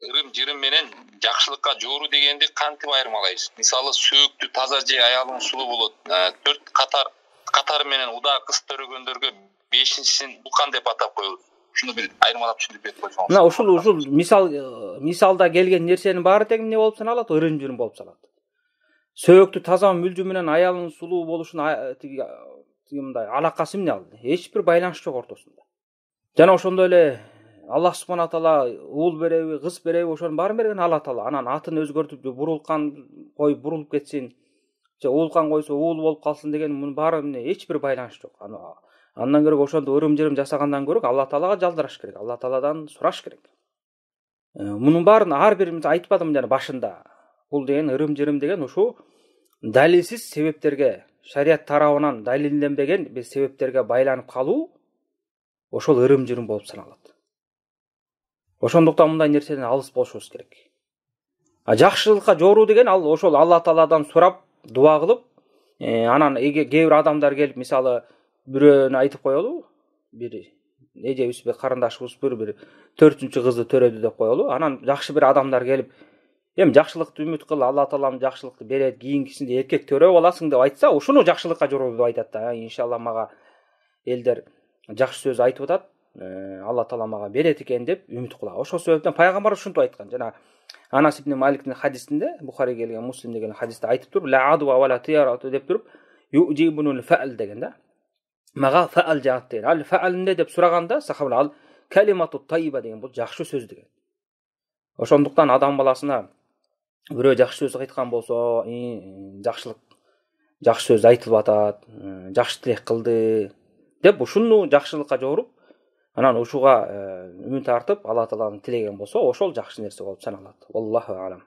ырым-жырым менен жакшылыкка жооруу дегенди кантип айырмалайбыз? Мисалы, сөөктүү таза же аялың сулуу болот. 4 катары менен удаа кыз төрөгөндөргө 5-син букан деп атап коебуз. Шуну бир айырмалап түшүндүрүп берип койсоңуз. Мына ушул мисалда келген нерсенин баары тең эмне болуп саналат? Ырым-жырым болуп саналат. Сөөктүү таза мүлжү менен аялдын сулуу болушунун мындай алакасы эмне ал? Эч бир байланыш жок ортосунда. Жана ошондой эле Аллах субхана таала уул береби, кыз береби, ошонун баарын берген Алла таала. Анан атын өзгөртүп, бурулкан кой бурулуп кетсин, же уулкан койсо уул болуп калсын деген мунун баары эч бир байланыш жок. Андан көрө ошондо ырым-жырым жасагандан көрө Алла таалага жалдыраш керек, Алла тааладан сураш керек. Мунун баарын ар бирибиз айтпадым жана башында. Бул деген ырым-жырым деген ушу далилсиз себептерге, шарият тарабынан далилденбеген бир себептерге байланып калуу ошол ырым-жырым болуп саналат. Ошондуктан мындай нерседен алыс болушубуз керек. Жакшылыкка жооруу деген ал ошол Алла тааладан сурап, дуа кылып, анан кээ бир адамдар келип, мисалы, бирөөнү айтып коелу, бир эжебиз, бир карындашыбыз бир 4-кызды төрөдү деп коелу. Анан жакшы бир адамдар келип, эми жакшылыкты үмүт кыл, Алла таалам жакшылыкты берет, кийинкисинде эркек төрөп аласың деп айтса, ушуну жакшылыкка жооруу деп айтат да. Иншалла мага элдер жакшы сөз айтып атат, Алла таала мага берет экен деп үмүт кылабы. Ошол себептен пайгамбар ушинтип айткан. Жана Анас ибн Маликтин хадисинде, Бухари келген, Муслим деген хадисте айтып туруп, ла адва ва ла тиярат деп туруп, южибунул фаал деген да. Мага фаал жаат деген. Ал фаал эмне деп сураганда, сахабалар ал калимату тайба деген бул жакшы сөз деген. Ошондуктан адам баласына бирөө жакшы сөз айткан болсо, жакшы сөз айтылып атат, жакшы тилек кылды деп ушуну жакшылыкка жоруп, анан ушуга үмүт артып, Алла тааланы тилеген болсо, ошол жакшы нерсе болуп саналат. Аллаху алам.